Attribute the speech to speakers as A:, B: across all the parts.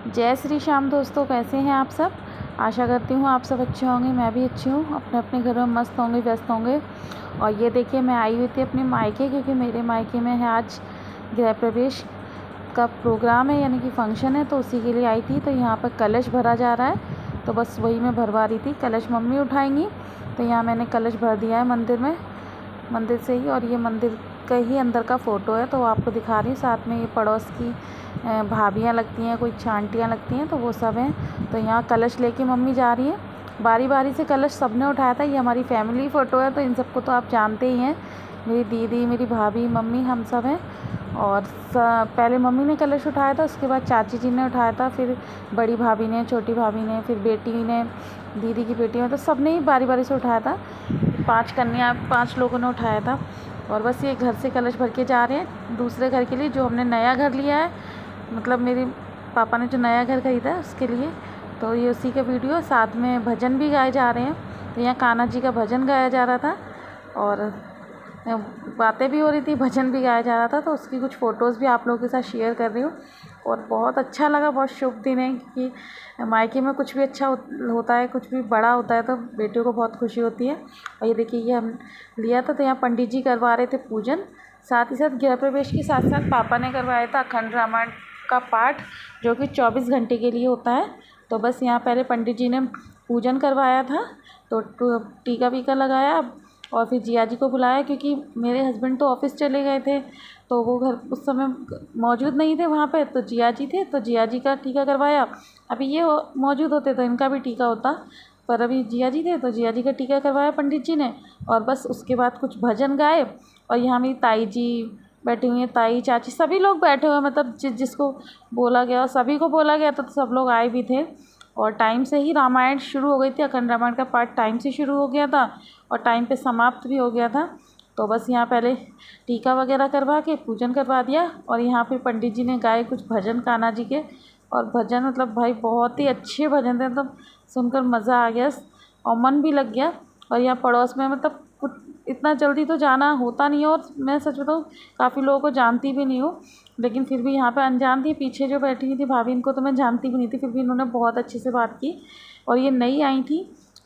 A: जय श्री श्याम दोस्तों, कैसे हैं आप सब। आशा करती हूँ आप सब अच्छे होंगे। मैं भी अच्छी हूँ, अपने अपने घर में मस्त होंगे, व्यस्त होंगे। और ये देखिए, मैं आई हुई थी अपने मायके, क्योंकि मेरे मायके में है आज गृह प्रवेश का प्रोग्राम है, यानी कि फंक्शन है, तो उसी के लिए आई थी। तो यहाँ पर कलश भरा जा रहा है, तो बस वही मैं भरवा रही थी। कलश मम्मी उठाएंगी, तो यहाँ मैंने कलश भर दिया है मंदिर में, मंदिर से ही। और ये मंदिर का ही अंदर का फ़ोटो है, तो आपको दिखा रही हूँ। साथ में ये पड़ोस की भाभियाँ लगती हैं, कुछ आंटियाँ लगती हैं, तो वो सब हैं। तो यहाँ कलश लेके मम्मी जा रही हैं। बारी बारी से कलश सबने उठाया था। ये हमारी फैमिली फ़ोटो है, तो इन सबको तो आप जानते ही हैं। मेरी दीदी, मेरी भाभी, मम्मी, हम सब हैं। और पहले मम्मी ने कलश उठाया था, उसके बाद चाची जी ने उठाया था, फिर बड़ी भाभी ने, छोटी भाभी ने, फिर बेटी ने, दीदी की बेटी ने, तो सब ने ही बारी बारी से उठाया था। 5 लोगों ने उठाया था। और बस ये घर से कलश भर के जा रहे हैं दूसरे घर के लिए, जो हमने नया घर लिया है, मतलब मेरे पापा ने जो नया घर खरीदा है उसके लिए। तो ये उसी का वीडियो, साथ में भजन भी गाए जा रहे हैं। तो यहाँ कान्हा जी का भजन गाया जा रहा था और बातें भी हो रही थी, भजन भी गाया जा रहा था। तो उसकी कुछ फ़ोटोज़ भी आप लोगों के साथ शेयर कर रही हूँ। और बहुत अच्छा लगा, बहुत शुभ दिन है, क्योंकि मायके में कुछ भी अच्छा होता है, कुछ भी बड़ा होता है, तो बेटियों को बहुत खुशी होती है। और ये देखिए, ये हम लिया था, तो यहाँ पंडित जी करवा रहे थे पूजन। साथ ही साथ गृह प्रवेश के साथ साथ पापा ने करवाया था अखंड रामायण का पाठ, जो कि 24 घंटे के लिए होता है। तो बस यहाँ पहले पंडित जी ने पूजन करवाया था, तो टीका वीका लगाया, और फिर जिया जी को बुलाया, क्योंकि मेरे हस्बैंड तो ऑफ़िस चले गए थे, तो वो घर उस समय मौजूद नहीं थे वहाँ पे। तो जिया जी थे, तो जिया जी का टीका करवाया। अभी ये मौजूद होते तो इनका भी टीका होता, पर अभी जिया जी थे, तो जिया जी का टीका करवाया पंडित जी ने। और बस उसके बाद कुछ भजन गाए। और यहाँ मेरी ताई जी बैठी हुई हैं, ताई, चाची, सभी लोग बैठे हुए हैं, मतलब जिसको बोला गया, सभी को बोला गया था, तो सब लोग आए भी थे। और टाइम से ही रामायण शुरू हो गई थी, अखंड रामायण का पाठ टाइम से शुरू हो गया था और टाइम पे समाप्त भी हो गया था। तो बस यहाँ पहले टीका वगैरह करवा के पूजन करवा दिया, और यहाँ पे पंडित जी ने गाए कुछ भजन कान्हा जी के। और भजन मतलब भाई बहुत ही अच्छे भजन थे, मतलब सुनकर मज़ा आ गया और मन भी लग गया। और यहाँ पड़ोस में मतलब कुछ इतना जल्दी तो जाना होता नहीं है, और मैं सच बताऊँ काफ़ी लोगों को जानती भी नहीं हूँ, लेकिन फिर भी यहाँ पे अनजान थी। पीछे जो बैठी हुई थी भाभी, इनको तो मैं जानती भी नहीं थी, फिर भी इन्होंने बहुत अच्छे से बात की। और ये नई आई थी,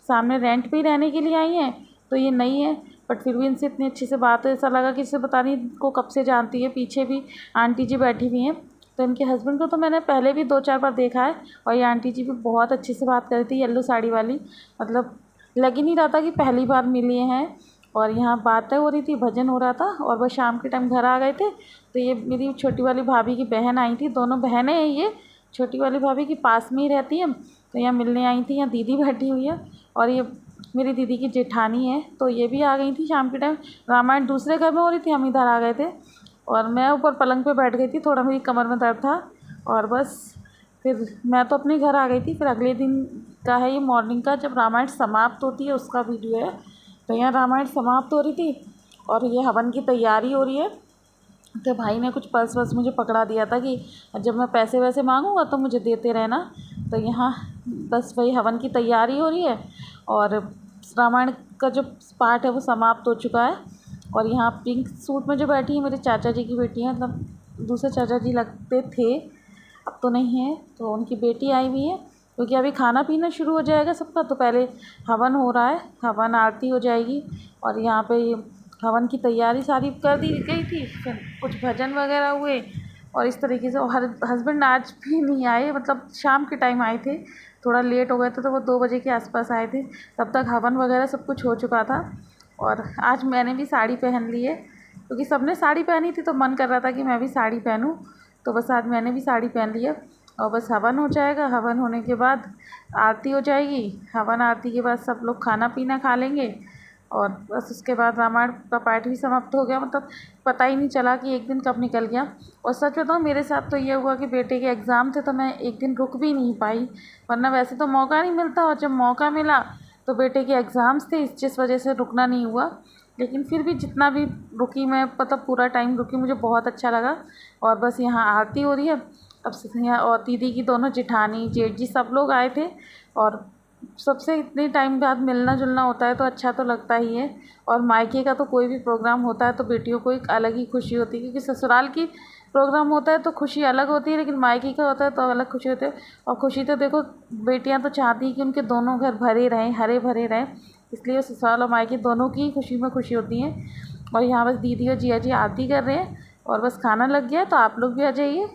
A: सामने रेंट पे ही रहने के लिए आई हैं, तो ये नई है, बट फिर भी इनसे इतनी अच्छे से बात है, ऐसा लगा कि इसे पता नहीं इनको कब से जानती है। पीछे भी आंटी जी बैठी हुई हैं, तो इनके हस्बैंड को तो मैंने पहले भी 2-4 बार देखा है। और ये आंटी जी भी बहुत अच्छे से बात कर रही थी, येलो साड़ी वाली, मतलब लग ही नहीं रहा था कि पहली बार मिली हैं। और यहाँ बातें हो रही थी, भजन हो रहा था, और बस शाम के टाइम घर आ गए थे। तो ये मेरी छोटी वाली भाभी की बहन आई थी, दोनों बहनें हैं ये, छोटी वाली भाभी की पास में ही रहती है, तो यहाँ मिलने आई थी। यहाँ दीदी बैठी हुई है, और ये मेरी दीदी की जेठानी है, तो ये भी आ गई थी शाम के टाइम। रामायण दूसरे घर में हो रही थी, हम इधर आ गए थे, और मैं ऊपर पलंग पे बैठ गई थी, थोड़ा मेरी कमर में दर्द था। और बस फिर मैं तो अपने घर आ गई थी। फिर अगले दिन का है ये, मॉर्निंग का, जब रामायण समाप्त होती है उसका वीडियो है। तो यहाँ रामायण समाप्त हो रही थी और ये हवन की तैयारी हो रही है। तो भाई ने कुछ पर्स वर्स मुझे पकड़ा दिया था कि जब मैं पैसे वैसे मांगूंगा तो मुझे देते रहना। तो यहाँ बस वही हवन की तैयारी हो रही है, और रामायण का जो पाठ है वो समाप्त हो चुका है। और यहाँ पिंक सूट में जो बैठी है मेरे चाचा जी की बेटी है, मतलब दूसरे चाचा जी लगते थे, अब तो नहीं है, तो उनकी बेटी आई हुई है। क्योंकि अभी खाना पीना शुरू हो जाएगा सबका, तो पहले हवन हो रहा है, हवन आरती हो जाएगी। और यहाँ पे हवन की तैयारी सारी कर दी गई थी, फिर कुछ भजन वगैरह हुए, और इस तरीके से। और हस्बैंड आज भी नहीं आए, मतलब शाम के टाइम आए थे, थोड़ा लेट हो गए थे, तो वो 2 बजे के आसपास आए थे। तब तक हवन वगैरह सब कुछ हो चुका था। और आज मैंने भी साड़ी पहन ली है, क्योंकि सबने साड़ी पहनी थी, तो मन कर रहा था कि मैं भी साड़ी पहनूं। तो बस आज मैंने भी साड़ी पहन ली है। और बस हवन हो जाएगा, हवन होने के बाद आरती हो जाएगी, हवन आरती के बाद सब लोग खाना पीना खा लेंगे, और बस उसके बाद रामायण का पाठ भी समाप्त हो गया। मतलब पता ही नहीं चला कि एक दिन कब निकल गया। और सच बताऊँ, मेरे साथ तो ये हुआ कि बेटे के एग्ज़ाम थे, तो मैं एक दिन रुक भी नहीं पाई, वरना वैसे तो मौका नहीं मिलता, और जब मौका मिला तो बेटे के एग्ज़ाम्स थे, जिस वजह से रुकना नहीं हुआ। लेकिन फिर भी जितना भी रुकी मैं, मतलब पूरा टाइम रुकी, मुझे बहुत अच्छा लगा। और बस यहाँ आरती हो रही है अब यहाँ, और दीदी की दोनों जेठानी, जेठ जी, सब लोग आए थे। और सबसे इतने टाइम बाद मिलना जुलना होता है तो अच्छा तो लगता ही है। और मायके का तो कोई भी प्रोग्राम होता है तो बेटियों को एक अलग ही खुशी होती है, क्योंकि ससुराल की प्रोग्राम होता है तो खुशी अलग होती है, लेकिन मायके का होता है तो अलग खुशी होती है। और खुशी तो देखो बेटियां तो चाहती हैं कि उनके दोनों घर भरे रहें, हरे भरे रहें, इसलिए ससुराल और मायके दोनों की खुशी में खुशी होती है। और यहाँ बस दीदी और जिया जी आरती कर रहे हैं और बस खाना लग गया है, तो आप लोग भी आ जाइए।